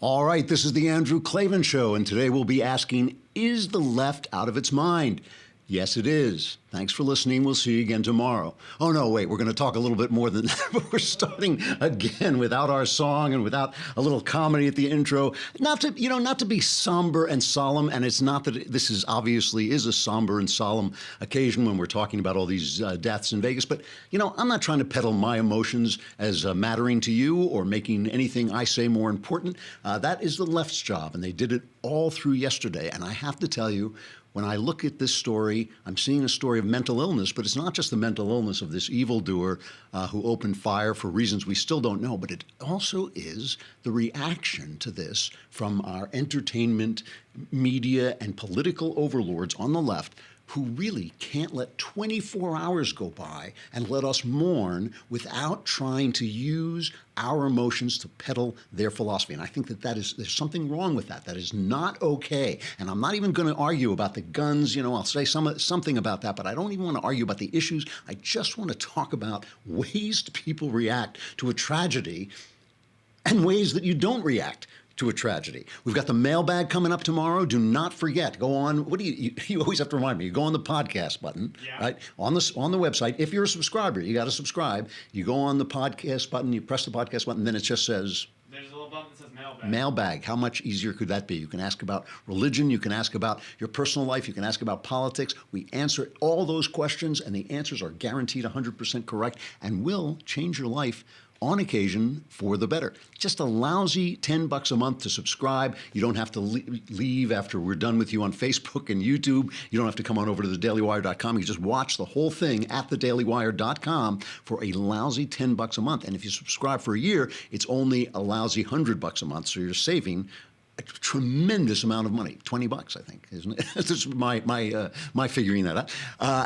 All right, this is the Andrew Klavan Show, and today we'll be asking, is the left out of its mind? Yes, it is. Thanks for listening. We'll see you again tomorrow. Oh, no, wait, we're going to talk a little bit more than that, but we're starting again without our song and without a little comedy at the intro. Not to be somber and solemn, and it's not that this is obviously is a somber and solemn occasion when we're talking about all these deaths in Vegas, but, I'm not trying to peddle my emotions as mattering to you or making anything I say more important. That is the left's job, and they did it all through yesterday, and I have to tell you, when I look at this story, I'm seeing a story of mental illness, but it's not just the mental illness of this evildoer who opened fire for reasons we still don't know, but it also is the reaction to this from our entertainment, media, and political overlords on the left who really can't let 24 hours go by and let us mourn without trying to use our emotions to peddle their philosophy. And I think there's something wrong with that. That is not okay. And I'm not even going to argue about the guns. I'll say something about that, but I don't even want to argue about the issues. I just want to talk about ways people react to a tragedy and ways that you don't react to a tragedy. We've got the mailbag coming up tomorrow. Do not forget. Go on. What do you always have to remind me. You go on the podcast button, right? On the website. If you're a subscriber, you got to subscribe. You go on the podcast button, you press the podcast button, then it just says, there's a little button that says mailbag. Mailbag. How much easier could that be? You can ask about religion. You can ask about your personal life. You can ask about politics. We answer all those questions, and the answers are guaranteed 100% correct and will change your life on occasion for the better. Just a lousy $10 a month to subscribe. You don't have to leave after we're done with you on Facebook and YouTube. You don't have to come on over to thedailywire.com. You just watch the whole thing at thedailywire.com for a lousy $10 a month. And if you subscribe for a year, it's only a lousy $100 a month. So you're saving a tremendous amount of money, $20, I think, isn't it? That's my figuring that out.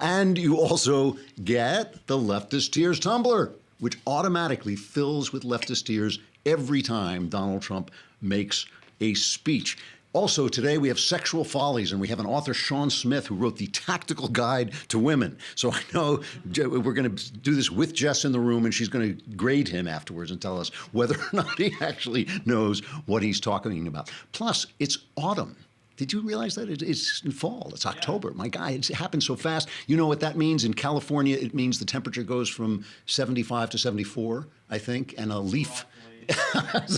And you also get the Leftist Tears tumbler, which automatically fills with leftist tears every time Donald Trump makes a speech. Also, today we have Sexual Follies, and we have an author, Sean Smith, who wrote the Tactical Guide to Women. So I know we're going to do this with Jess in the room, and she's going to grade him afterwards and tell us whether or not he actually knows what he's talking about. Plus, it's autumn. Did you realize that? It's fall. It's October. Yeah. My God, it happens so fast. You know what that means? In California, it means the temperature goes from 75 to 74, I think, and a leaf.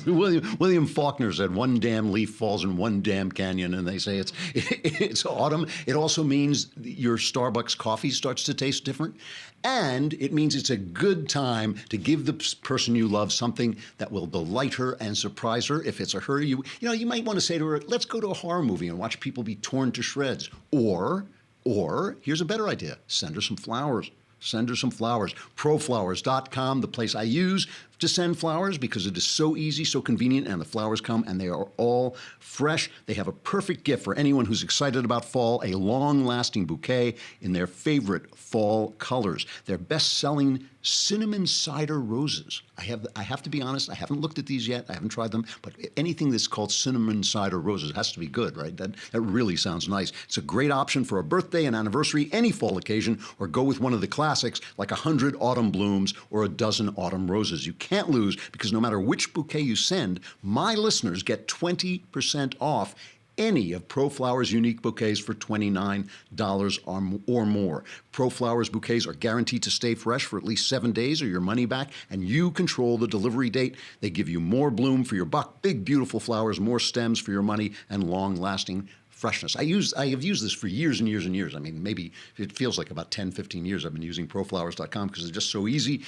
William Faulkner said, one damn leaf falls in one damn canyon, and they say it's autumn. It also means your Starbucks coffee starts to taste different, and it means it's a good time to give the person you love something that will delight her and surprise her. If it's a her, you might want to say to her, let's go to a horror movie and watch people be torn to shreds. Or here's a better idea, send her some flowers. Send her some flowers. Proflowers.com, the place I use to send flowers because it is so easy, so convenient, and the flowers come and they are all fresh. They have a perfect gift for anyone who's excited about fall, a long-lasting bouquet in their favorite fall colors. Their best-selling cinnamon cider roses. I have to be honest, I haven't looked at these yet. I haven't tried them, but anything that's called cinnamon cider roses has to be good, right? That really sounds nice. It's a great option for a birthday, an anniversary, any fall occasion, or go with one of the classics like 100 autumn blooms or a dozen autumn roses. You can't lose because no matter which bouquet you send, my listeners get 20% off any of ProFlowers' unique bouquets for $29 or more. ProFlowers bouquets are guaranteed to stay fresh for at least 7 days or your money back, and you control the delivery date. They give you more bloom for your buck, big, beautiful flowers, more stems for your money, and long-lasting freshness. I have used this for years and years and years. I mean, maybe it feels like about 10, 15 years I've been using ProFlowers.com because it's just so easy.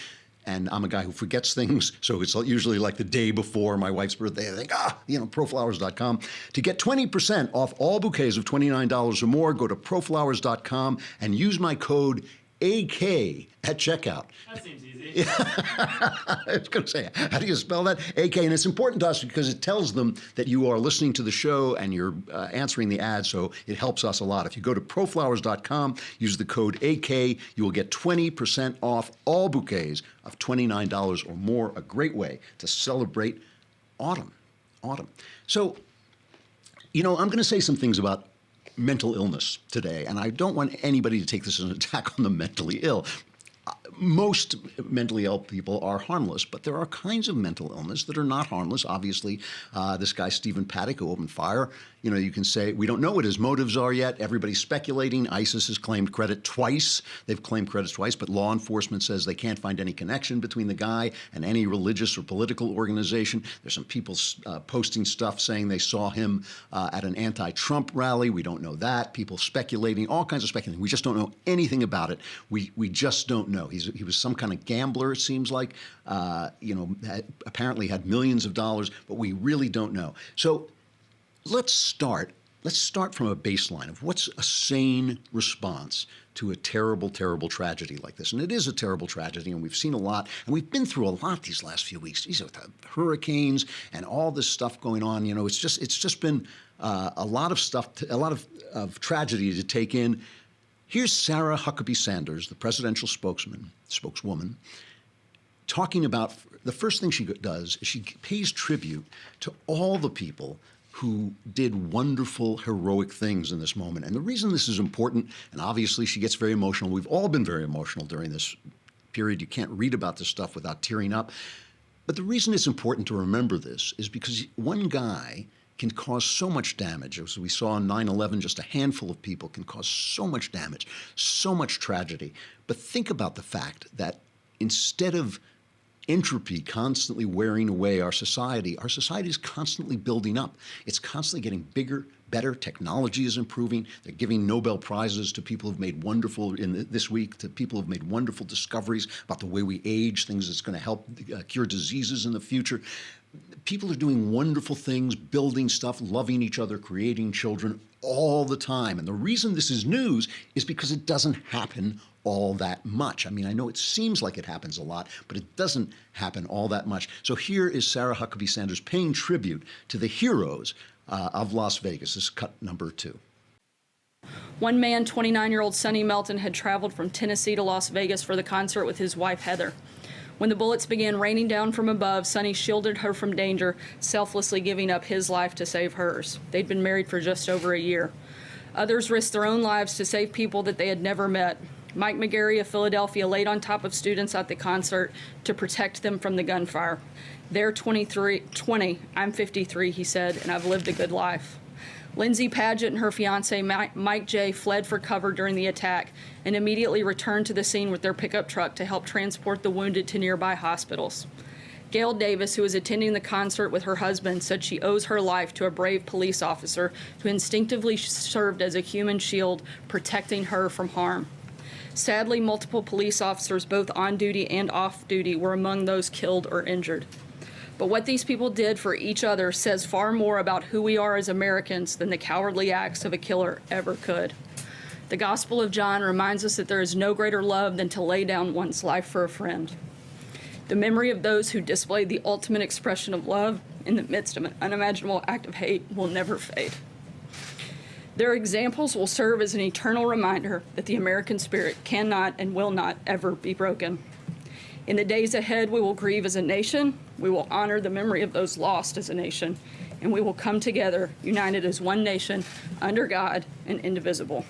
And I'm a guy who forgets things, so it's usually like the day before my wife's birthday. I think, proflowers.com. To get 20% off all bouquets of $29 or more, go to proflowers.com and use my code AK at checkout. That seems easy. I was going to say, how do you spell that? AK. And it's important to us because it tells them that you are listening to the show and you're answering the ad, so it helps us a lot. If you go to proflowers.com, use the code AK, you will get 20% off all bouquets of $29 or more. A great way to celebrate autumn. So, I'm going to say some things about mental illness today, and I don't want anybody to take this as an attack on the mentally ill. most mentally ill people are harmless, but there are kinds of mental illness that are not harmless. Obviously, this guy, Stephen Paddock, who opened fire, you can say we don't know what his motives are yet. Everybody's speculating. ISIS has claimed credit twice. They've claimed credit twice, but law enforcement says they can't find any connection between the guy and any religious or political organization. There's some people posting stuff saying they saw him at an anti-Trump rally. We don't know that. People speculating, all kinds of speculating. We just don't know anything about it. We just don't know. He was some kind of gambler, it seems like. Apparently had millions of dollars, but we really don't know. So let's start from a baseline of what's a sane response to a terrible, terrible tragedy like this. And it is a terrible tragedy, and we've seen a lot, and we've been through a lot these last few weeks. These are the hurricanes and all this stuff going on. It's just been a lot of stuff, a lot of tragedy to take in. Here's Sarah Huckabee Sanders, the presidential spokeswoman, talking about the first thing she does is she pays tribute to all the people who did wonderful, heroic things in this moment. And the reason this is important, and obviously she gets very emotional, we've all been very emotional during this period. You can't read about this stuff without tearing up. But the reason it's important to remember this is because one guy can cause so much damage. As we saw on 9/11, just a handful of people can cause so much damage, so much tragedy. But think about the fact that instead of entropy constantly wearing away our society is constantly building up. It's constantly getting bigger, better. Technology is improving. They're giving Nobel Prizes to people who've made wonderful, this week, to people who've made wonderful discoveries about the way we age, things that's going to help cure diseases in the future. People are doing wonderful things, building stuff, loving each other, creating children all the time. And the reason this is news is because it doesn't happen all that much. I mean, I know it seems like it happens a lot, but it doesn't happen all that much. So here is Sarah Huckabee Sanders paying tribute to the heroes of Las Vegas. This is cut number 2. One man, 29-year-old Sonny Melton, had traveled from Tennessee to Las Vegas for the concert with his wife, Heather. When the bullets began raining down from above, Sonny shielded her from danger, selflessly giving up his life to save hers. They'd been married for just over a year. Others risked their own lives to save people that they had never met. Mike McGarry of Philadelphia laid on top of students at the concert to protect them from the gunfire. They're 20, I'm 53, he said, and I've lived a good life. Lindsay Paget and her fiancé, Mike J., fled for cover during the attack and immediately returned to the scene with their pickup truck to help transport the wounded to nearby hospitals. Gail Davis, who was attending the concert with her husband, said she owes her life to a brave police officer who instinctively served as a human shield, protecting her from harm. Sadly, multiple police officers, both on duty and off duty, were among those killed or injured. But what these people did for each other says far more about who we are as Americans than the cowardly acts of a killer ever could. The Gospel of John reminds us that there is no greater love than to lay down one's life for a friend. The memory of those who displayed the ultimate expression of love in the midst of an unimaginable act of hate will never fade. Their examples will serve as an eternal reminder that the American spirit cannot and will not ever be broken. In the days ahead, we will grieve as a nation, we will honor the memory of those lost as a nation, and we will come together, united as one nation, under God and indivisible.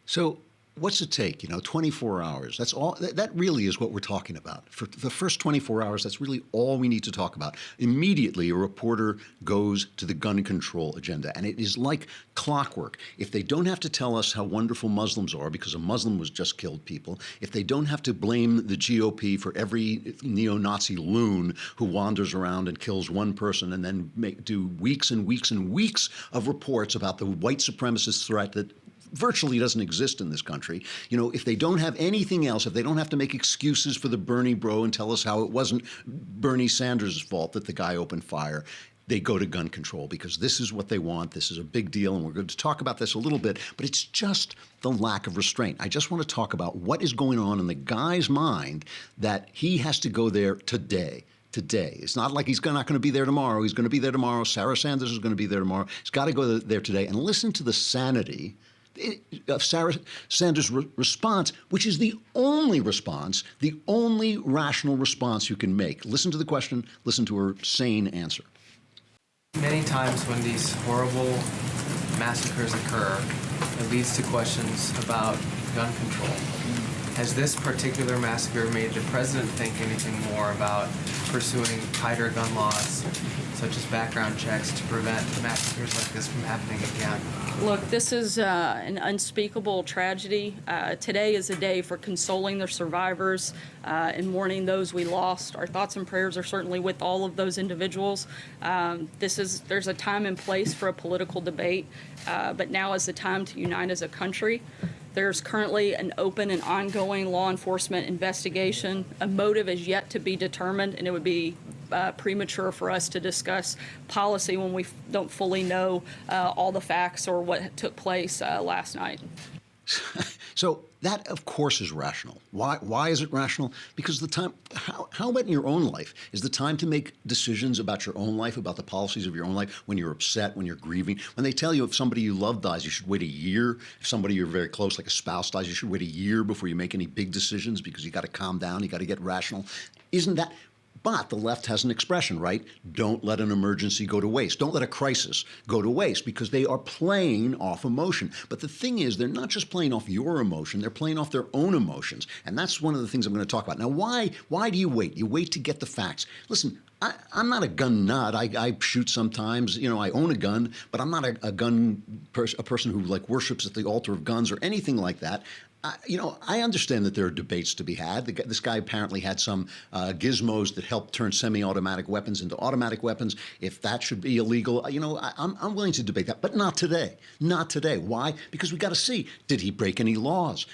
So what's it take? 24 hours. That's all. That really is what we're talking about. For the first 24 hours, that's really all we need to talk about. Immediately, a reporter goes to the gun control agenda, and it is like clockwork. If they don't have to tell us how wonderful Muslims are because a Muslim was just killed people, if they don't have to blame the GOP for every neo-Nazi loon who wanders around and kills one person and then do weeks and weeks and weeks of reports about the white supremacist threat that virtually doesn't exist in this country. If they don't have anything else, if they don't have to make excuses for the Bernie bro and tell us how it wasn't Bernie Sanders' fault that the guy opened fire, they go to gun control because this is what they want. This is a big deal, and we're going to talk about this a little bit, but it's just the lack of restraint. I just want to talk about what is going on in the guy's mind that he has to go there today. It's not like he's not going to be there tomorrow. He's going to be there tomorrow. Sarah Sanders is going to be there tomorrow. He's got to go there today and listen to the sanity of Sarah Sanders' response, which is the only response, the only rational response you can make. Listen to the question, listen to her sane answer. Many times when these horrible massacres occur, it leads to questions about gun control. has this particular massacre made the president think anything more about pursuing tighter gun laws, such as background checks, to prevent massacres like this from happening again? Look, this is an unspeakable tragedy. Today is a day for consoling the survivors and mourning those we lost. Our thoughts and prayers are certainly with all of those individuals. There's a time and place for a political debate, but now is the time to unite as a country. There's currently an open and ongoing law enforcement investigation. A motive is yet to be determined, and it would be premature for us to discuss policy when we don't fully know all the facts or what took place last night. So that, of course, is rational. Why is it rational? Because the time, how about in your own life? Is the time to make decisions about your own life, about the policies of your own life, when you're upset, when you're grieving? When they tell you if somebody you love dies, you should wait a year. If somebody you're very close, like a spouse, dies, you should wait a year before you make any big decisions because you got to calm down, you got to get rational. Isn't that... But the left has an expression, right? Don't let an emergency go to waste. Don't let a crisis go to waste, because they are playing off emotion. But the thing is, they're not just playing off your emotion, they're playing off their own emotions. And that's one of the things I'm going to talk about. Now, why do you wait? You wait to get the facts. Listen, I'm not a gun nut. I shoot sometimes. You know, I own a gun, but I'm not a person who like worships at the altar of guns or anything like that. I understand that there are debates to be had. This guy apparently had some gizmos that helped turn semi-automatic weapons into automatic weapons. If that should be illegal, I'm willing to debate that, but not today. Not today. Why? Because we got to see, did he break any laws?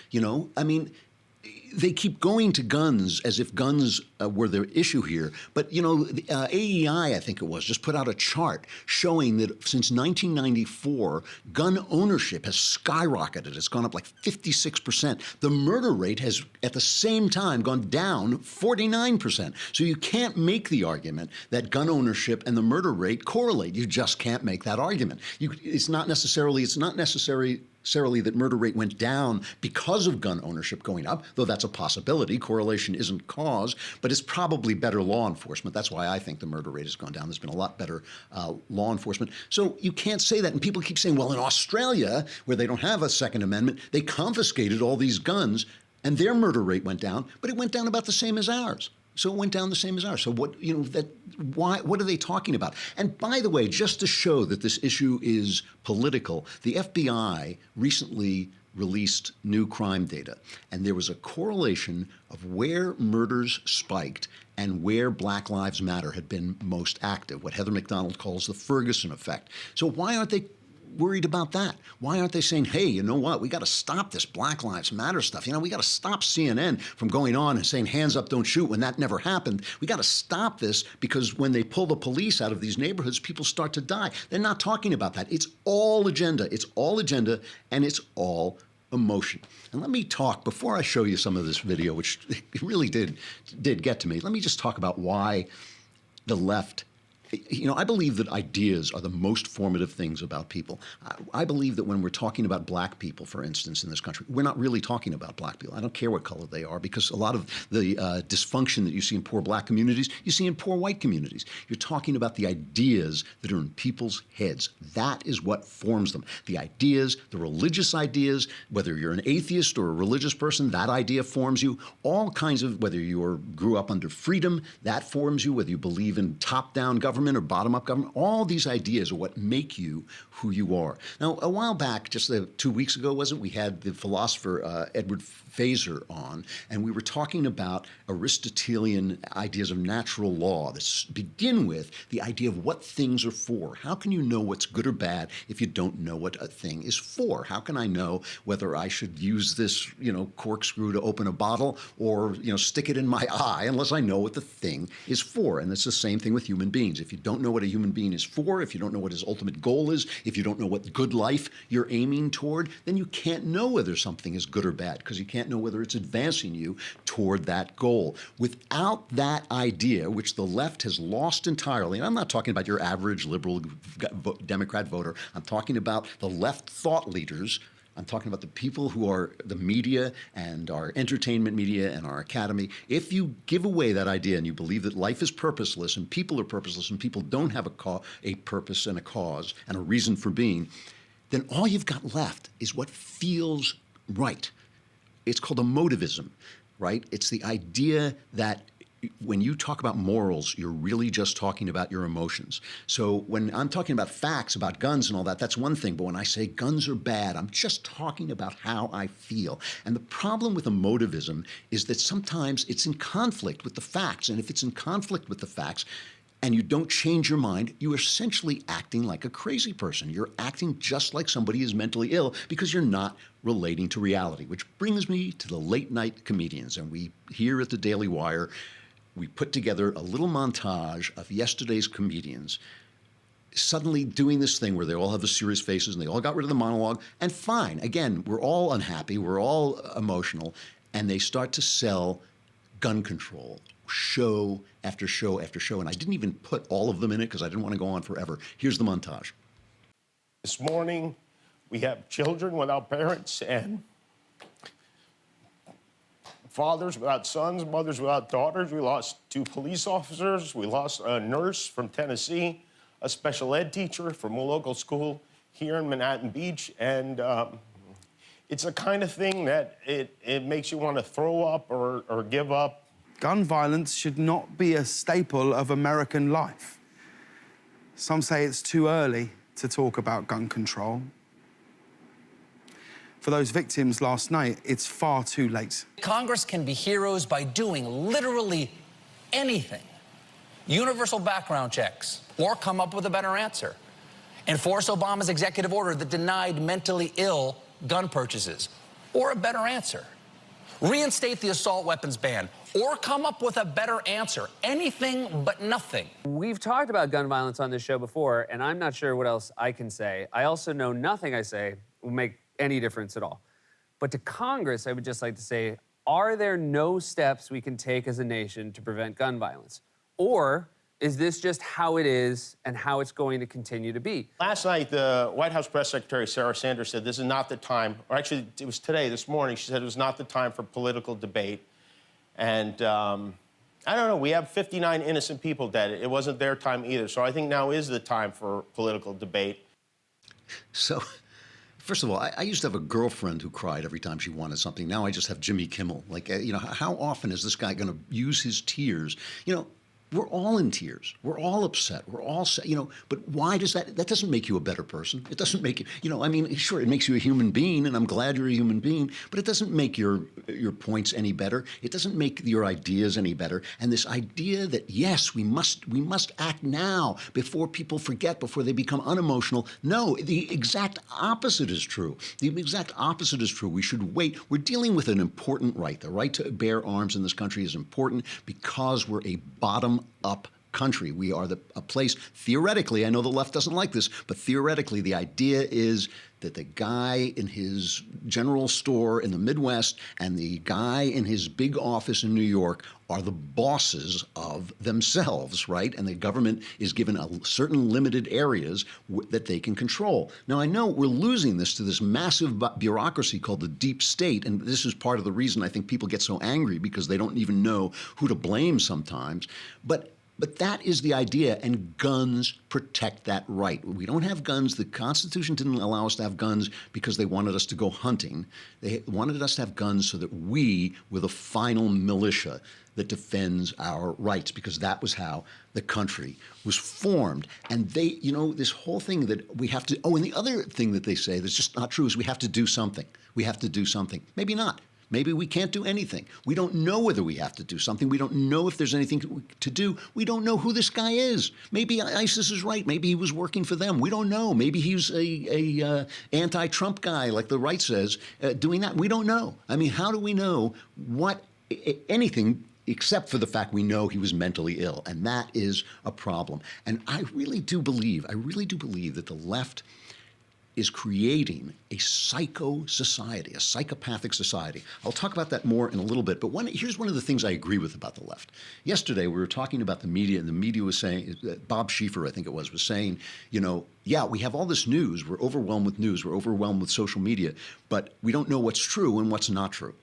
They keep going to guns as if guns were the issue here. But, the AEI, I think it was, just put out a chart showing that since 1994, gun ownership has skyrocketed. It's gone up like 56%. The murder rate has, at the same time, gone down 49%. So you can't make the argument that gun ownership and the murder rate correlate. You just can't make that argument. It's not necessarily that murder rate went down because of gun ownership going up, though that's a possibility. Correlation isn't cause, but it's probably better law enforcement. That's why I think the murder rate has gone down. There's been a lot better law enforcement. So you can't say that. And people keep saying, well, in Australia, where they don't have a Second Amendment, they confiscated all these guns and their murder rate went down, but it went down about the same as ours. So it went down the same as ours. So what are they talking about? And by the way, just to show that this issue is political, the FBI recently released new crime data, and there was a correlation of where murders spiked and where Black Lives Matter had been most active, what Heather McDonald calls the Ferguson effect. So why aren't they worried about that? Why aren't they saying, hey, you know what, we got to stop this Black Lives Matter stuff. We got to stop CNN from going on and saying hands up, don't shoot, when that never happened. We got to stop this, because when they pull the police out of these neighborhoods, people start to die. They're not talking about that. It's all agenda. It's all agenda, and it's all emotion. And let me talk, before I show you some of this video, which really did get to me, let me just talk about why the left... I believe that ideas are the most formative things about people. I believe that when we're talking about black people, for instance, in this country, we're not really talking about black people. I don't care what color they are, because a lot of the dysfunction that you see in poor black communities, you see in poor white communities. You're talking about the ideas that are in people's heads. That is what forms them. The ideas, the religious ideas, whether you're an atheist or a religious person, that idea forms you. All kinds of, whether you grew up under freedom, that forms you. Whether you believe in top-down government or bottom-up government, all these ideas are what make you who you are. Now, a while back, just 2 weeks ago, we had the philosopher Edward Phaser on, and we were talking about Aristotelian ideas of natural law that begin with the idea of what things are for. How can you know what's good or bad if you don't know what a thing is for? How can I know whether I should use this, corkscrew to open a bottle or, stick it in my eye, unless I know what the thing is for? And it's the same thing with human beings. If you don't know what a human being is for, if you don't know what his ultimate goal is, if you don't know what good life you're aiming toward, then you can't know whether something is good or bad, because you can't know whether it's advancing you toward that goal. Without that idea, which the left has lost entirely, and I'm not talking about your average liberal Democrat voter, I'm talking about the left thought leaders. I'm talking about the people who are the media and our entertainment media and our academy. If you give away that idea and you believe that life is purposeless and people are purposeless and people don't have a purpose and a cause and a reason for being, then all you've got left is what feels right. it's called emotivism, right? It's the idea that when you talk about morals, you're really just talking about your emotions. So when I'm talking about facts about guns and all that, that's one thing. But when I say guns are bad, I'm just talking about how I feel. And the problem with emotivism is that sometimes it's in conflict with the facts. And if it's in conflict with the facts, and you don't change your mind, you're essentially acting like a crazy person. You're acting just like somebody is mentally ill because you're not relating to reality, which brings me to the late night comedians. And we here at the Daily Wire, we put together a little montage of yesterday's comedians suddenly doing this thing where they all have the serious faces and they all got rid of the monologue. And fine, again, we're all unhappy, we're all emotional, and they start to sell gun control show after show after show. And I didn't even put all of them in it because I didn't want to go on forever. Here's the montage. This morning, we have children without parents and fathers without sons, mothers without daughters. We lost 2 police officers. We lost a nurse from Tennessee, a special ed teacher from a local school here in Manhattan Beach. And it's a kind of thing that it makes you want to throw up or give up. Gun violence should not be a staple of American life. Some say it's too early to talk about gun control. For those victims last night, it's far too late. Congress can be heroes by doing literally anything. Universal background checks, or come up with a better answer. Enforce Obama's executive order that denied mentally ill gun purchases, or a better answer. Reinstate the assault weapons ban, or come up with a better answer. Anything but nothing. We've talked about gun violence on this show before, and I'm not sure what else I can say. I also know nothing I say will make any difference at all. But to Congress, I would just like to say, are there no steps we can take as a nation to prevent gun violence? Or is this just how it is and how it's going to continue to be? Last night, the White House Press Secretary Sarah Sanders said this is not the time, or actually it was today, this morning, she said it was not the time for political debate. And I don't know, we have 59 innocent people dead. It wasn't their time either. So I think now is the time for political debate. So, first of all, I used to have a girlfriend who cried every time she wanted something. Now I just have Jimmy Kimmel. Like, how often is this guy going to use his tears? We're all in tears. We're all upset. We're all, but why does that doesn't make you a better person. It doesn't make you, sure, it makes you a human being, and I'm glad you're a human being, but it doesn't make your points any better. It doesn't make your ideas any better. And this idea that, yes, we must act now before people forget, before they become unemotional. No, the exact opposite is true. The exact opposite is true. We should wait. We're dealing with an important right. The right to bear arms in this country is important because we're a bottom-up country. We are a place, theoretically, I know the left doesn't like this, but theoretically the idea is that the guy in his general store in the Midwest and the guy in his big office in New York are the bosses of themselves, right? And the government is given certain limited areas that they can control. Now, I know we're losing this to this massive bureaucracy called the deep state, and this is part of the reason I think people get so angry, because they don't even know who to blame sometimes. But that is the idea, and guns protect that right. We don't have guns. The Constitution didn't allow us to have guns because they wanted us to go hunting. They wanted us to have guns so that we were the final militia that defends our rights, because that was how the country was formed. And they, this whole thing that we have to, and the other thing that they say that's just not true is we have to do something. We have to do something. Maybe not. Maybe we can't do anything. We don't know whether we have to do something. We don't know if there's anything to do. We don't know who this guy is. Maybe ISIS is right. Maybe he was working for them. We don't know. Maybe he's a anti-Trump guy, like the right says, doing that. We don't know. I mean, how do we know anything except for the fact we know he was mentally ill? And that is a problem. And I really do believe that the left is creating a psycho-society, a psychopathic society. I'll talk about that more in a little bit, but here's one of the things I agree with about the left. Yesterday, we were talking about the media, and the media was saying, Bob Schieffer, I think it was saying, yeah, we have all this news, we're overwhelmed with news, we're overwhelmed with social media, but we don't know what's true and what's not true.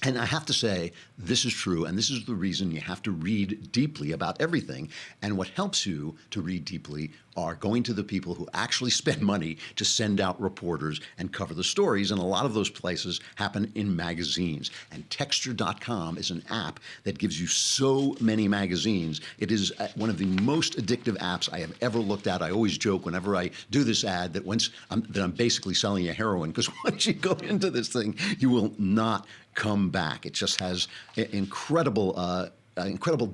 And I have to say, this is true, and this is the reason you have to read deeply about everything. And what helps you to read deeply are going to the people who actually spend money to send out reporters and cover the stories. And a lot of those places happen in magazines. And Texture.com is an app that gives you so many magazines. It is one of the most addictive apps I have ever looked at. I always joke whenever I do this ad that I'm basically selling you heroin, because once you go into this thing, you will not come back. It just has incredible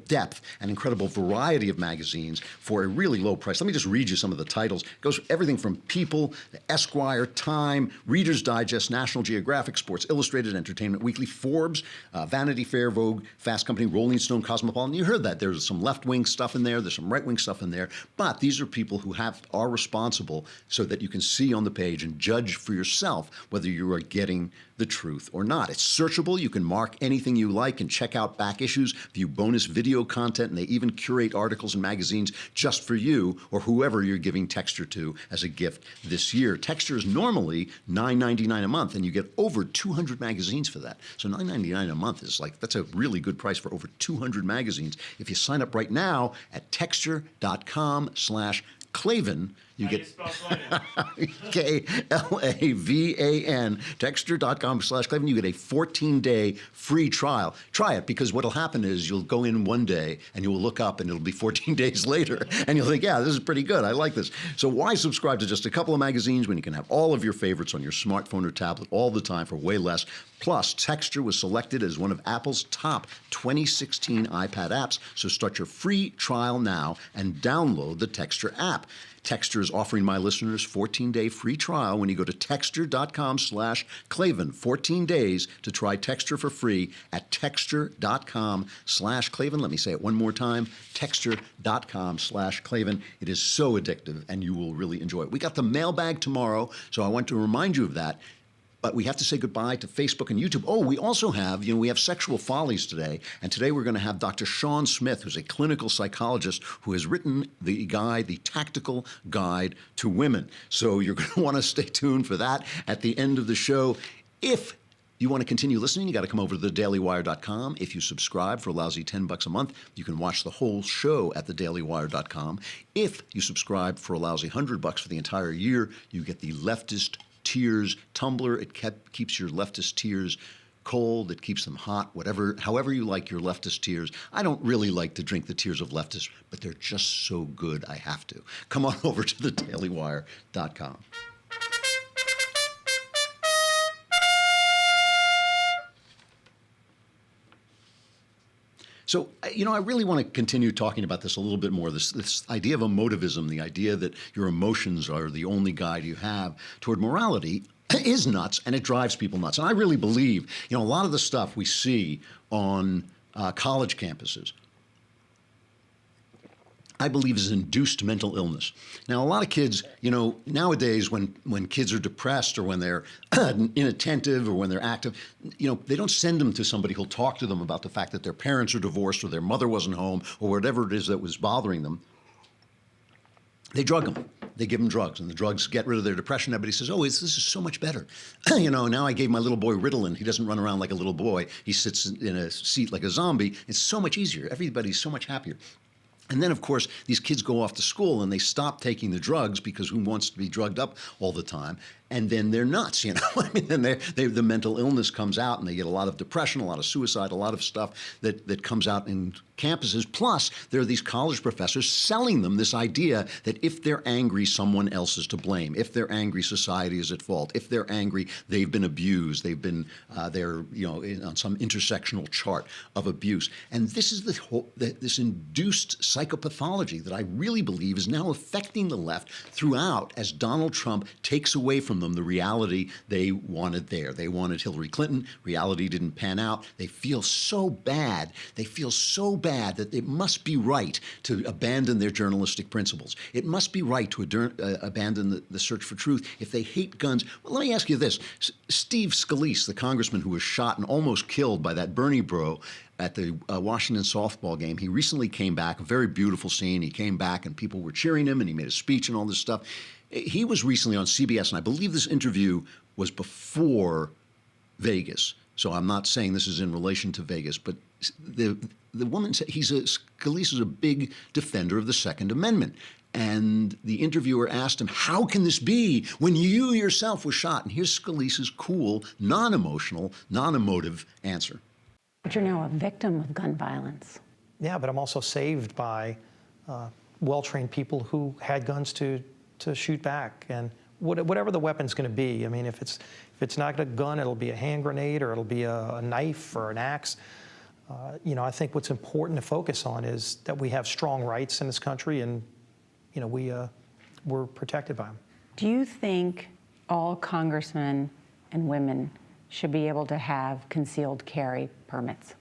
depth and incredible variety of magazines for a really low price. Let me just read you some of the titles. It goes everything from People, Esquire, Time, Reader's Digest, National Geographic, Sports Illustrated, Entertainment Weekly, Forbes, Vanity Fair, Vogue, Fast Company, Rolling Stone, Cosmopolitan. You heard that. There's some left-wing stuff in there. There's some right-wing stuff in there. But these are people who are responsible so that you can see on the page and judge for yourself whether you are getting the truth or not. It's searchable. You can mark anything you like and check out back issues, view bonus video content, and they even curate articles and magazines just for you or whoever you're giving Texture to as a gift this year. Texture is normally $9.99 a month, and you get over 200 magazines for that. So $9.99 a month is that's a really good price for over 200 magazines. If you sign up right now at texture.com/Klavan, you get Klavan, texture.com/Klavan. You get a 14-day free trial. Try it, because what'll happen is you'll go in one day and you will look up and it'll be 14 days later and you'll think, yeah, this is pretty good. I like this. So why subscribe to just a couple of magazines when you can have all of your favorites on your smartphone or tablet all the time for way less? Plus, Texture was selected as one of Apple's top 2016 iPad apps. So start your free trial now and download the Texture app. Texture is offering my listeners 14-day free trial when you go to texture.com/Klavan. 14 days to try Texture for free at texture.com/Klavan. Let me say it one more time, texture.com/Klavan. It is so addictive, and you will really enjoy it. We got the mailbag tomorrow, so I want to remind you of that. But we have to say goodbye to Facebook and YouTube. Oh, we also have, we have Sexual Follies today. And today we're going to have Dr. Sean Smith, who's a clinical psychologist who has written the Tactical Guide to Women. So you're going to want to stay tuned for that at the end of the show. If you want to continue listening, you got to come over to thedailywire.com. If you subscribe for a lousy $10 a month, you can watch the whole show at thedailywire.com. If you subscribe for a lousy $100 for the entire year, you get the Leftist Tears tumbler. It keeps your leftist tears cold. It keeps them hot, however you like your leftist tears. I don't really like to drink the tears of leftists, but they're just so good I have to. Come on over to thedailywire.com. So, I really want to continue talking about this a little bit more, this idea of emotivism, the idea that your emotions are the only guide you have toward morality is nuts, and it drives people nuts. And I really believe, a lot of the stuff we see on college campuses, I believe is induced mental illness. Now, a lot of kids, nowadays when kids are depressed or when they're inattentive or when they're active, they don't send them to somebody who'll talk to them about the fact that their parents are divorced or their mother wasn't home or whatever it is that was bothering them. They drug them. They give them drugs, and the drugs get rid of their depression. Everybody says, oh, this is so much better. Now I gave my little boy Ritalin. He doesn't run around like a little boy. He sits in a seat like a zombie. It's so much easier. Everybody's so much happier. And then, of course, these kids go off to school and they stop taking the drugs because who wants to be drugged up all the time? And then they're nuts, then the mental illness comes out and they get a lot of depression, a lot of suicide, a lot of stuff that comes out in campuses. Plus, there are these college professors selling them this idea that if they're angry, someone else is to blame. If they're angry, society is at fault. If they're angry, they've been abused. They're on some intersectional chart of abuse. And this is this induced psychopathology that I really believe is now affecting the left throughout as Donald Trump takes away from them the reality they wanted there. They wanted Hillary Clinton. Reality didn't pan out. They feel so bad. They feel so bad that it must be right to abandon their journalistic principles. It must be right to abandon the search for truth if they hate guns. Well, let me ask you this. Steve Scalise, the congressman who was shot and almost killed by that Bernie bro at the Washington softball game, he recently came back, a very beautiful scene. He came back and people were cheering him and he made a speech and all this stuff. He was recently on CBS, and I believe this interview was before Vegas. So I'm not saying this is in relation to Vegas, but the woman said Scalise is a big defender of the Second Amendment. And the interviewer asked him, how can this be when you yourself were shot? And here's Scalise's cool, non-emotional, non-emotive answer. But you're now a victim of gun violence. Yeah, but I'm also saved by well-trained people who had guns to shoot back. And whatever the weapon's going to be, I mean, if it's not a gun, it'll be a hand grenade or it'll be a knife or an axe. You know, I think what's important to focus on is that we have strong rights in this country, and you know, we're protected by them. Do you think all congressmen and women should be able to have concealed carry permits?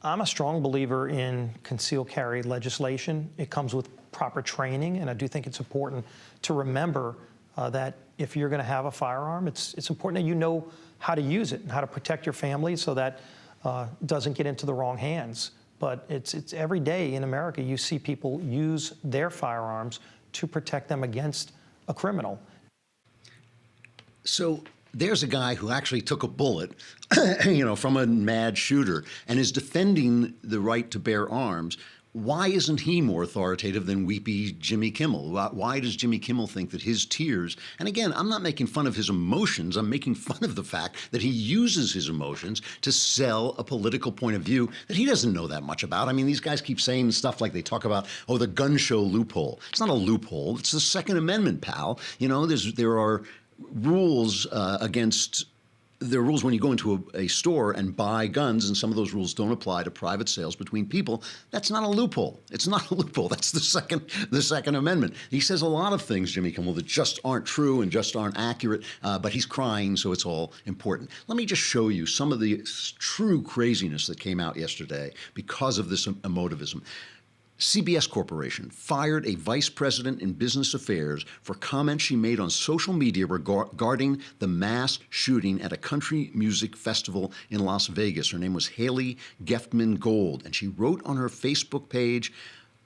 I'm a strong believer in concealed carry legislation. It comes with proper training, and I do think it's important to remember that if you're going to have a firearm, it's important that you know how to use it and how to protect your family so that it doesn't get into the wrong hands. But it's every day in America you see people use their firearms to protect them against a criminal. So there's a guy who actually took a bullet, you know, from a mad shooter and is defending the right to bear arms. Why isn't he more authoritative than weepy Jimmy Kimmel? Why does Jimmy Kimmel think that his tears, and again, I'm not making fun of his emotions, I'm making fun of the fact that he uses his emotions to sell a political point of view that he doesn't know that much about. I mean, these guys keep saying stuff like they talk about, oh, the gun show loophole. It's not a loophole, it's the Second Amendment, pal. You know, there are rules there are rules when you go into a store and buy guns, and some of those rules don't apply to private sales between people. That's not a loophole. It's not a loophole. That's the Second Amendment. He says a lot of things, Jimmy Kimmel, that just aren't true and just aren't accurate, but he's crying, so it's all important. Let me just show you some of the true craziness that came out yesterday because of this emotivism. CBS Corporation fired a vice president in business affairs for comments she made on social media regarding the mass shooting at a country music festival in Las Vegas. Her name was Haley Geftman Gold, and she wrote on her Facebook page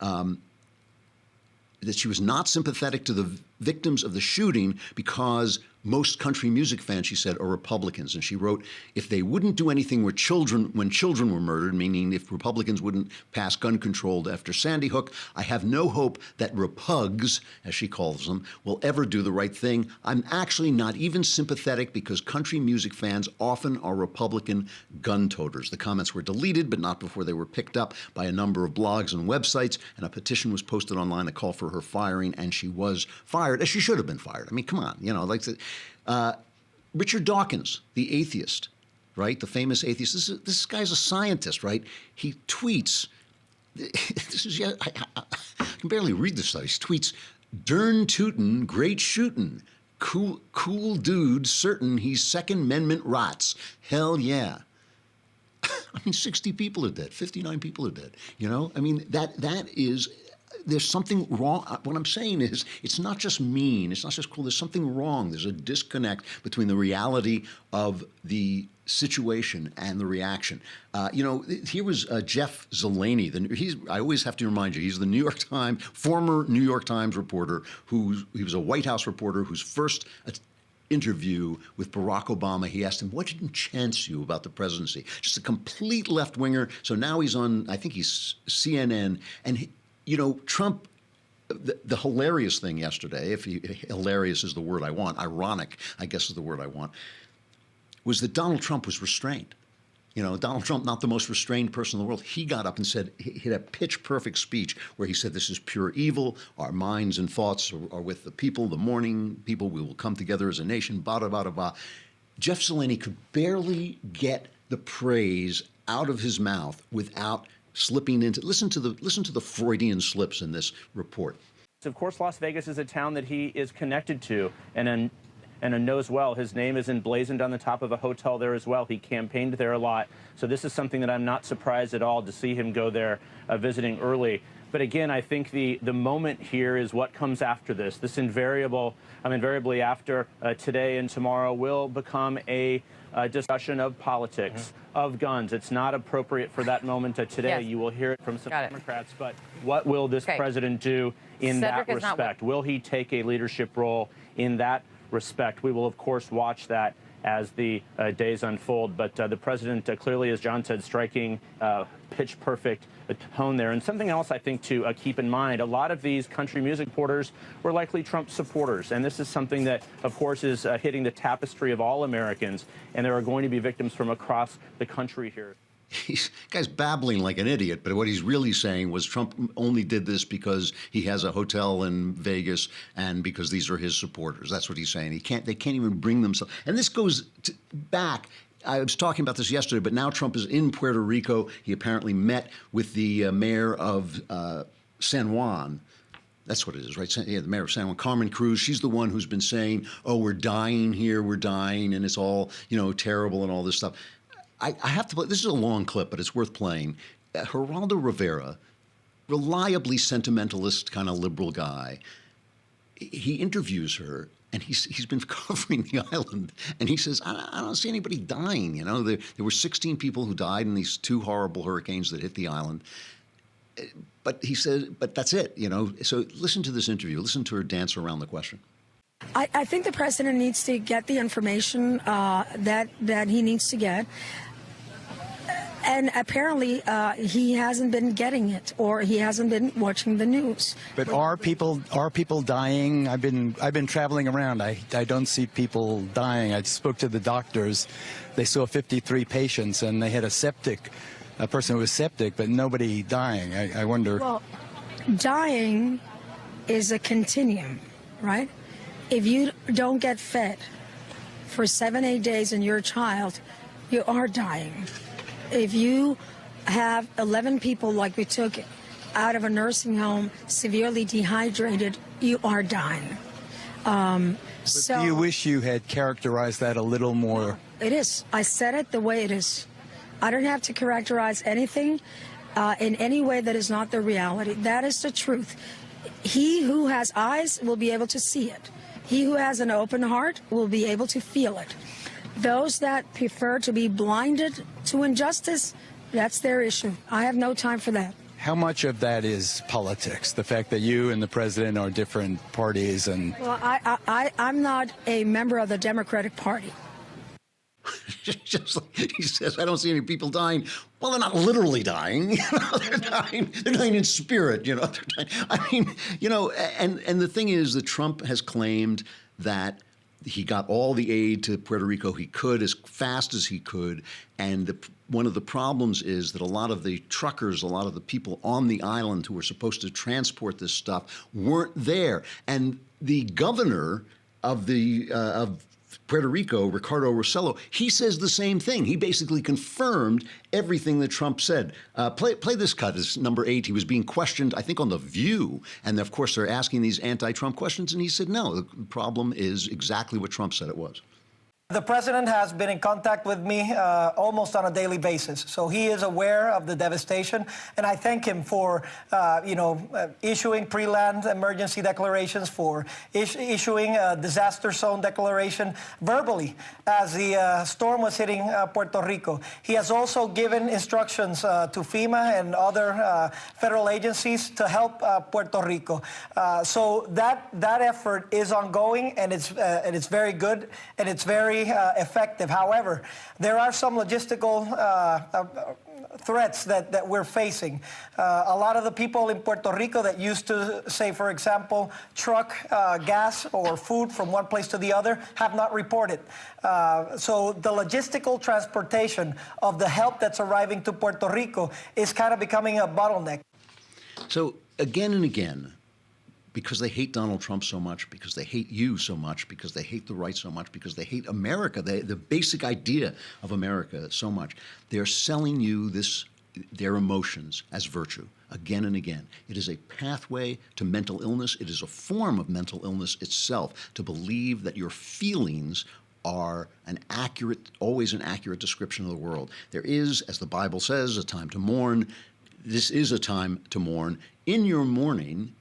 that she was not sympathetic to the victims of the shooting because most country music fans, she said, are Republicans. And she wrote, if they wouldn't do anything when children were murdered, meaning if Republicans wouldn't pass gun control after Sandy Hook, I have no hope that repugs, as she calls them, will ever do the right thing. I'm actually not even sympathetic because country music fans often are Republican gun toters. The comments were deleted, but not before they were picked up by a number of blogs and websites, and a petition was posted online that called for her firing, and she was fired, as she should have been fired. I mean, come on, you know, like Richard Dawkins, the atheist, right? The famous atheist. This guy's a scientist, right? He tweets. I can barely read this stuff. He tweets, "Dern tootin', great shootin', cool dude, certain he's Second Amendment rots. Hell yeah." I mean, 60 people are dead. 59 people are dead. You know, I mean, that is. There's something wrong. What I'm saying is, it's not just mean. It's not just cool. There's something wrong. There's a disconnect between the reality of the situation and the reaction. You know, here was Jeff Zeleny. I always have to remind you, he's the former New York Times reporter he was a White House reporter whose first interview with Barack Obama, he asked him, what didn't chance you about the presidency? Just a complete left-winger. So now he's on, I think he's CNN, and you know, Trump, the hilarious thing yesterday, hilarious is the word I want, ironic, I guess is the word I want, was that Donald Trump was restrained. You know, Donald Trump, not the most restrained person in the world, he got up and said, he had a pitch-perfect speech where he said, this is pure evil, our minds and thoughts are with the people, the mourning people, we will come together as a nation, blah, blah, blah, blah. Jeff Zeleny could barely get the praise out of his mouth without slipping into, listen to the Freudian slips in this report. Of course, Las Vegas is a town that he is connected to and knows well. His name is emblazoned on the top of a hotel there as well. He campaigned there a lot. So this is something that I'm not surprised at all to see him go there visiting early. But again, I think the moment here is what comes after this. This invariably after today and tomorrow will become a discussion of politics, of guns. It's not appropriate for that moment today. Yes. You will hear it from some Democrats. But what will this president do in that respect? Will he take a leadership role in that respect? We will, of course, watch that as the days unfold. But the president clearly, as John said, striking pitch perfect tone there. And something else I think to keep in mind, a lot of these country music reporters were likely Trump supporters. And this is something that, of course, is hitting the tapestry of all Americans. And there are going to be victims from across the country here. Guy's babbling like an idiot, but what he's really saying was Trump only did this because he has a hotel in Vegas and because these are his supporters. That's what he's saying. They can't even bring themselves. And this goes back. I was talking about this yesterday, but now Trump is in Puerto Rico. He apparently met with the mayor of San Juan. That's what it is, right? Yeah, the mayor of San Juan, Carmen Cruz. She's the one who's been saying, "Oh, we're dying here, we're dying, and it's all terrible and all this stuff." I have to play. This is a long clip, but it's worth playing. Geraldo Rivera, reliably sentimentalist kind of liberal guy. He interviews her. And he's been covering the island, and he says, I don't see anybody dying. There were 16 people who died in these 2 horrible hurricanes that hit the island. But he said, but that's it. So listen to this interview. Listen to her dance around the question. I think the president needs to get the information that he needs to get. And apparently he hasn't been getting it, or he hasn't been watching the news. But are people dying? I've been traveling around. I don't see people dying. I spoke to the doctors. They saw 53 patients, and they had a person who was septic, but nobody dying. I wonder. Well, dying is a continuum, right? If you don't get fed for 7-8 days and you're a child, you are dying. If you have 11 people like we took out of a nursing home severely dehydrated, you are dying. So do you wish you had characterized that a little more? It is. I said it the way it is. I don't have to characterize anything in any way that is not the reality. That is the truth. He who has eyes will be able to see it. He who has an open heart will be able to feel it. Those that prefer to be blinded to injustice, that's their issue. I have no time for that. How much of that is politics? The fact that you and the president are different parties and... Well, I'm not a member of the Democratic Party. Just like he says, I don't see any people dying. Well, they're not literally dying. They're dying. They're dying in spirit. They're dying. I mean, and the thing is that Trump has claimed that he got all the aid to Puerto Rico he could as fast as he could. And one of the problems is that a lot of the truckers, a lot of the people on the island who were supposed to transport this stuff weren't there. And the governor of Puerto Rico, Ricardo Rossello, he says the same thing. He basically confirmed everything that Trump said. Play this cut. It's number 8. He was being questioned, I think, on The View. And, of course, they're asking these anti-Trump questions. And he said, no, the problem is exactly what Trump said it was. The president has been in contact with me almost on a daily basis, so he is aware of the devastation, and I thank him for, issuing pre-land emergency declarations, for issuing a disaster zone declaration verbally as the storm was hitting Puerto Rico. He has also given instructions to FEMA and other federal agencies to help Puerto Rico. So that effort is ongoing, and it's very good, and it's very effective. However, there are some logistical threats that we're facing. A lot of the people in Puerto Rico that used to, say, for example, truck gas or food from one place to the other have not reported. So the logistical transportation of the help that's arriving to Puerto Rico is kind of becoming a bottleneck. So again and again, because they hate Donald Trump so much, because they hate you so much, because they hate the right so much, because they hate America, the basic idea of America so much, they're selling you their emotions as virtue again and again. It is a pathway to mental illness. It is a form of mental illness itself, to believe that your feelings are always an accurate description of the world. There is, as the Bible says, a time to mourn. This is a time to mourn. In your mourning,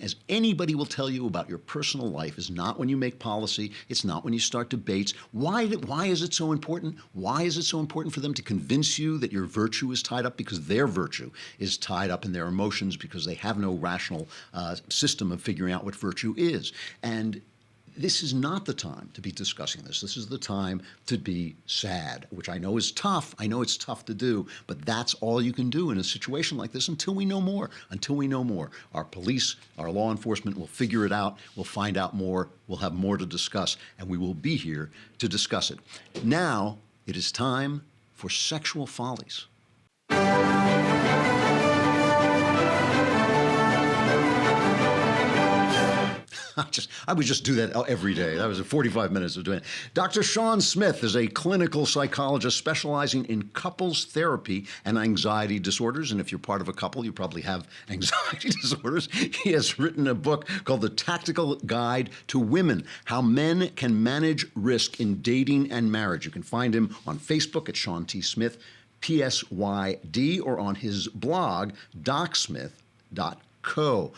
as anybody will tell you about your personal life, is not when you make policy. It's not when you start debates. Why is it so important? Why is it so important for them to convince you that your virtue is tied up? Because their virtue is tied up in their emotions, because they have no rational system of figuring out what virtue is. And this is not the time to be discussing this. This is the time to be sad, which I know is tough. I know it's tough to do, but that's all you can do in a situation like this until we know more. Until we know more. Our police, our law enforcement will figure it out. We'll find out more. We'll have more to discuss, and we will be here to discuss it. Now, it is time for Sexual Follies. I would just do that every day. That was 45 minutes of doing it. Dr. Sean Smith is a clinical psychologist specializing in couples therapy and anxiety disorders. And if you're part of a couple, you probably have anxiety disorders. He has written a book called The Tactical Guide to Women, How Men Can Manage Risk in Dating and Marriage. You can find him on Facebook at Sean T. Smith, PSYD, or on his blog, docsmith.co.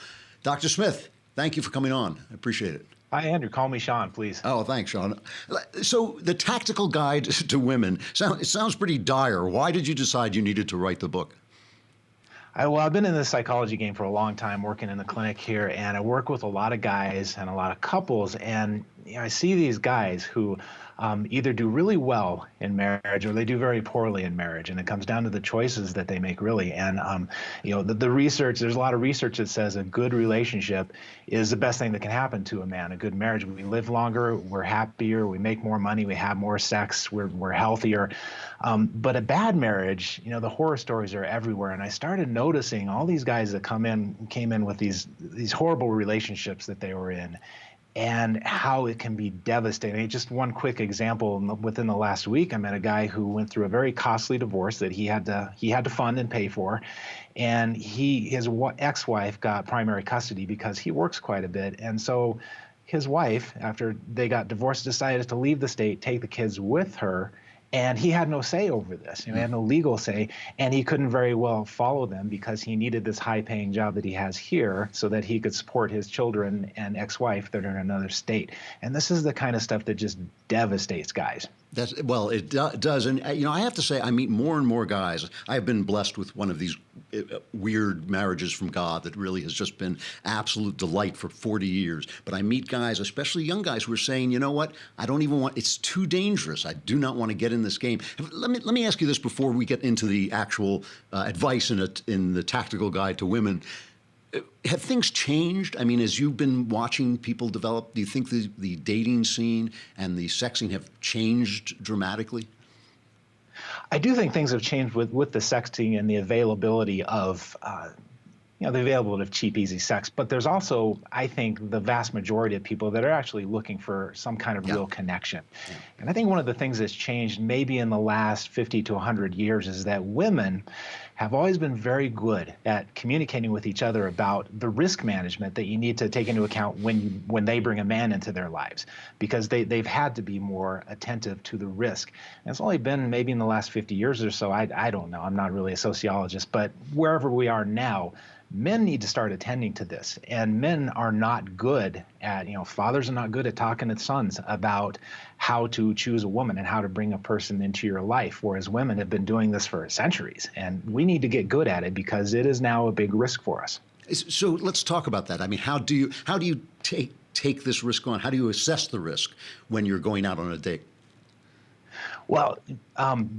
Dr. Smith, thank you for coming on. I appreciate it. Hi, Andrew. Call me Sean, please. Oh, thanks, Sean. So the Tactical Guide to Women, it sounds pretty dire. Why did you decide you needed to write the book? Well, I've been in the psychology game for a long time, working in the clinic here, and I work with a lot of guys and a lot of couples, and I see these guys who either do really well in marriage or they do very poorly in marriage, and it comes down to the choices that they make, really. And the research, there's a lot of research that says a good relationship is the best thing that can happen to a man. A good marriage, we live longer, we're happier, we make more money, we have more sex, we're healthier. But a bad marriage, the horror stories are everywhere. And I started noticing all these guys that came in with these horrible relationships that they were in, and how it can be devastating. Just one quick example, within the last week, I met a guy who went through a very costly divorce that he had to fund and pay for. And his ex-wife got primary custody because he works quite a bit. And so his wife, after they got divorced, decided to leave the state, take the kids with her. And he had no say over this. He had no legal say, and he couldn't very well follow them because he needed this high-paying job that he has here so that he could support his children and ex-wife that are in another state. And this is the kind of stuff that just devastates guys. It does. And, I have to say, I meet more and more guys. I've been blessed with one of these weird marriages from God that really has just been absolute delight for 40 years. But I meet guys, especially young guys, who are saying, you know what, I don't even want, it's too dangerous. I do not want to get in this game. Let me ask you this before we get into the actual advice in the Tactical Guide to Women. Have things changed? I mean, as you've been watching people develop, do you think the dating scene and the sexing have changed dramatically? I do think things have changed with the sexting and the availability of cheap, easy sex. But there's also, I think, the vast majority of people that are actually looking for some kind of real connection. Yeah. And I think one of the things that's changed maybe in the last 50 to 100 years is that women have always been very good at communicating with each other about the risk management that you need to take into account when they bring a man into their lives, because they've had to be more attentive to the risk. And it's only been maybe in the last 50 years or so, I don't know, I'm not really a sociologist, but wherever we are now, men need to start attending to this. And men are not good at, fathers are not good at talking to sons about how to choose a woman and how to bring a person into your life, whereas women have been doing this for centuries. And we need to get good at it because it is now a big risk for us. So let's talk about that. I mean, how do you take this risk on? How do you assess the risk when you're going out on a date? Well,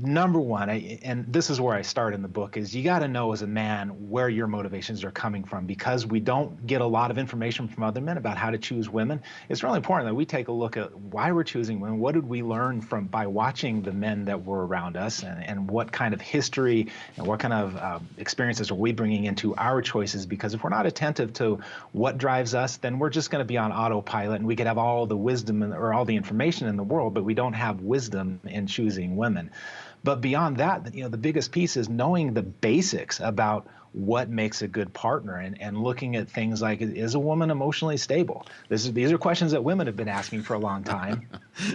number one, and this is where I start in the book, is you got to know as a man where your motivations are coming from, because we don't get a lot of information from other men about how to choose women. It's really important that we take a look at why we're choosing women. What did we learn by watching the men that were around us, and what kind of history and what kind of experiences are we bringing into our choices? Because if we're not attentive to what drives us, then we're just going to be on autopilot, and we could have all the wisdom or all the information in the world, but we don't have wisdom in choosing women. But beyond that, the biggest piece is knowing the basics about what makes a good partner, and looking at things like, is a woman emotionally stable? These are questions that women have been asking for a long time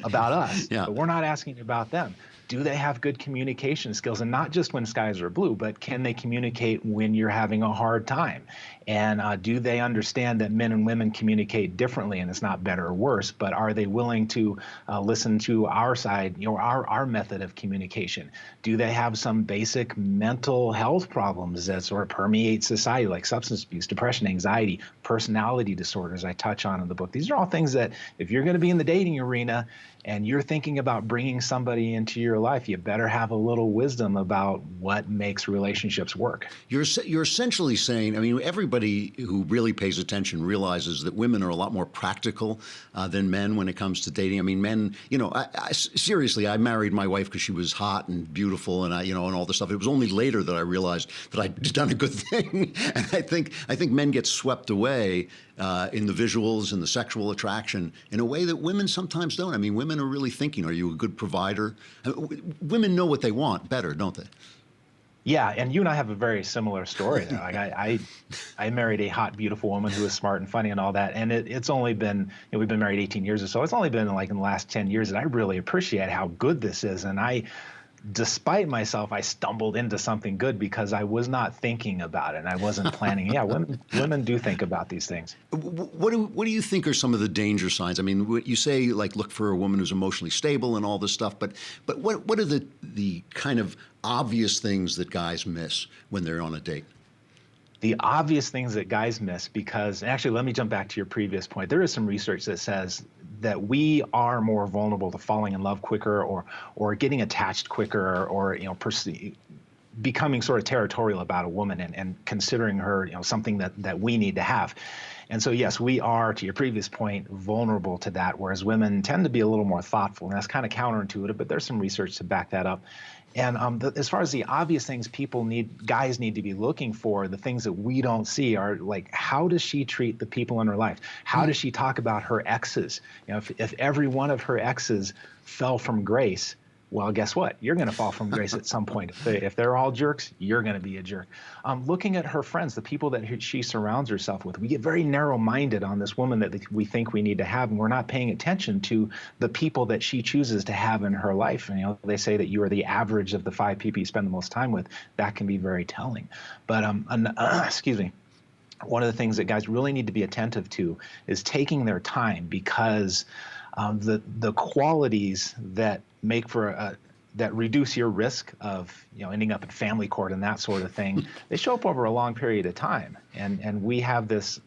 about us, but we're not asking about them. do they have good communication skills? And not just when skies are blue, but can they communicate when you're having a hard time? And do they understand that men and women communicate differently, and it's not better or worse, but are they willing to listen to our side, our method of communication? Do they have some basic mental health problems that sort of permeate society, like substance abuse, depression, anxiety, personality disorders I touch on in the book? These are all things that if you're going to be in the dating arena and you're thinking about bringing somebody into your life, you better have a little wisdom about what makes relationships work. You're essentially saying, I mean, everybody who really pays attention realizes that women are a lot more practical than men when it comes to dating. I mean, men, seriously, I married my wife because she was hot and beautiful and and all this stuff. It was only later that I realized that I'd done a good thing. And I think men get swept away in the visuals and the sexual attraction in a way that women sometimes don't. I mean, women are really thinking, are you a good provider? Women know what they want better, don't they? Yeah, and you and I have a very similar story there. Like I married a hot, beautiful woman who was smart and funny and all that, and it's only been, we've been married 18 years or so. It's only been like in the last 10 years that I really appreciate how good this is, and despite myself, I stumbled into something good because I was not thinking about it and I wasn't planning. Yeah, women do think about these things. What do you think are some of the danger signs? I mean, you say like look for a woman who's emotionally stable and all this stuff, but what are the kind of obvious things that guys miss when they're on a date? The obvious things that guys miss, because actually, let me jump back to your previous point. There is some research that says that we are more vulnerable to falling in love quicker or getting attached quicker or becoming sort of territorial about a woman and considering her something that we need to have. And so, yes, we are, to your previous point, vulnerable to that, whereas women tend to be a little more thoughtful. And that's kind of counterintuitive, but there's some research to back that up. And as far as the obvious things guys need to be looking for, the things that we don't see are like, how does she treat the people in her life? How does she talk about her exes? If every one of her exes fell from grace, well, guess what? You're going to fall from grace at some point. If they're all jerks, you're going to be a jerk. Looking at her friends, the people that she surrounds herself with, we get very narrow-minded on this woman that we think we need to have, and we're not paying attention to the people that she chooses to have in her life. And, they say that you are the average of the 5 people you spend the most time with. That can be very telling. But excuse me. One of the things that guys really need to be attentive to is taking their time, because the qualities that make for that reduce your risk of ending up in family court and that sort of thing, they show up over a long period of time. And we have this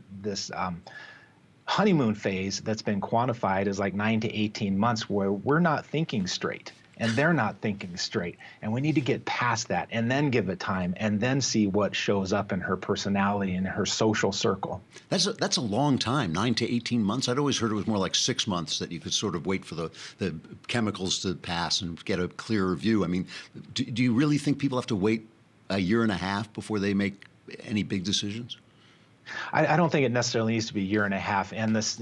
honeymoon phase that's been quantified as like 9 to 18 months where we're not thinking straight and they're not thinking straight. And we need to get past that and then give it time and then see what shows up in her personality and her social circle. That's a long time, 9 to 18 months. I'd always heard it was more like 6 months that you could sort of wait for the chemicals to pass and get a clearer view. I mean, do you really think people have to wait a year and a half before they make any big decisions? I don't think it necessarily needs to be a year and a half. And this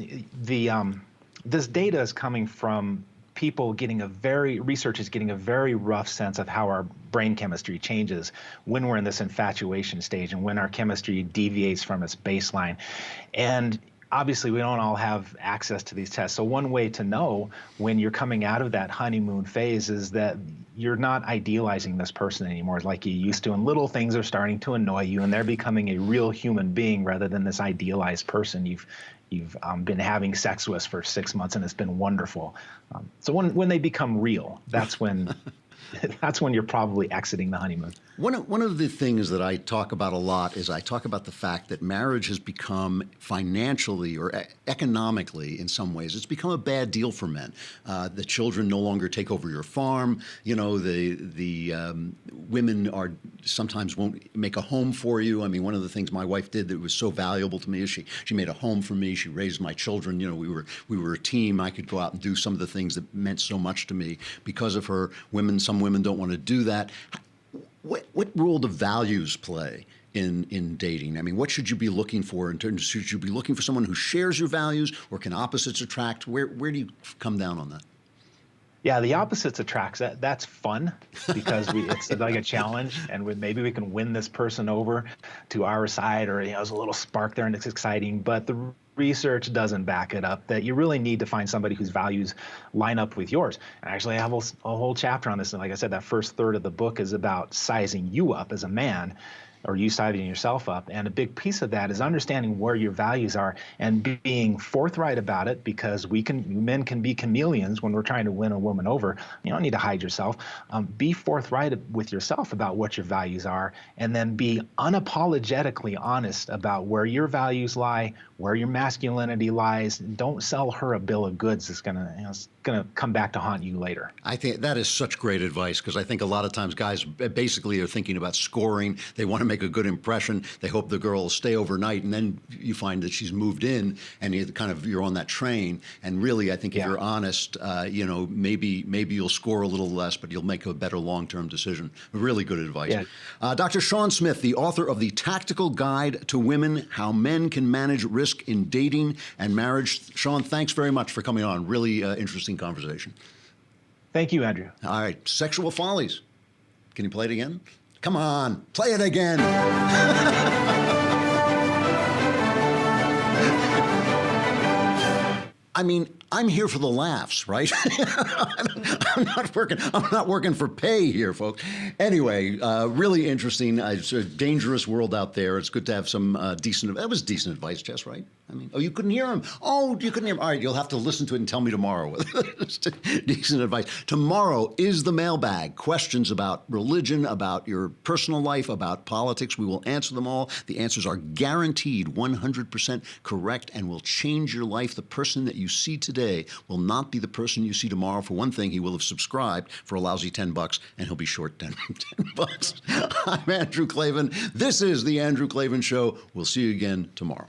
data is coming from research is getting a very rough sense of how our brain chemistry changes when we're in this infatuation stage and when our chemistry deviates from its baseline. And obviously, we don't all have access to these tests. So one way to know when you're coming out of that honeymoon phase is that you're not idealizing this person anymore like you used to, and little things are starting to annoy you, and they're becoming a real human being rather than this idealized person you've been having sex with for 6 months, and it's been wonderful. So when they become real, that's when you're probably exiting the honeymoon. One of the things that I talk about a lot is I talk about the fact that marriage has become financially or economically, in some ways, it's become a bad deal for men. The children no longer take over your farm. The women sometimes won't make a home for you. I mean, one of the things my wife did that was so valuable to me is she made a home for me. She raised my children. We were a team. I could go out and do some of the things that meant so much to me because of her. Some women don't want to do that. What role do values play in dating? I mean, what should you be looking for in terms? Should you be looking for someone who shares your values, or can opposites attract? Where do you come down on that? Yeah, the opposites attracts. That's fun because it's like a challenge, and maybe we can win this person over to our side, or there's a little spark there and it's exciting. But the research doesn't back it up, that you really need to find somebody whose values line up with yours. And actually, I have a whole chapter on this. And like I said, that first third of the book is about sizing you up as a man, or you sizing yourself up. And a big piece of that is understanding where your values are and being forthright about it, because men can be chameleons when we're trying to win a woman over. You don't need to hide yourself. Be forthright with yourself about what your values are, and then be unapologetically honest about where your values lie, where your masculinity lies. Don't sell her a bill of goods that's gonna come back to haunt you later. I think that is such great advice, because I think a lot of times guys basically are thinking about scoring. They want to make a good impression. They hope the girl will stay overnight, and then you find that she's moved in, and you're on that train. And really, I think if you're honest, maybe you'll score a little less, but you'll make a better long-term decision. Really good advice. Yeah. Dr. Sean Smith, the author of The Tactical Guide to Women: How Men Can Manage Risk in Dating and Marriage. Sean, thanks very much for coming on. Really interesting conversation. Thank you, Andrew. All right, Sexual Follies. Can you play it again? Come on, play it again. I mean, I'm here for the laughs, right? I'm not working for pay here, folks. Anyway, really interesting. It's a dangerous world out there. It's good to have some that was decent advice, Jess, right? I mean, you couldn't hear him. Oh, you couldn't hear him. All right, you'll have to listen to it and tell me tomorrow. Decent advice. Tomorrow is the mailbag. Questions about religion, about your personal life, about politics. We will answer them all. The answers are guaranteed 100% correct and will change your life. The person that you see today will not be the person you see tomorrow. For one thing, he will have subscribed for a lousy $10, and he'll be short $10. I'm Andrew Klavan. This is The Andrew Klavan Show. We'll see you again tomorrow.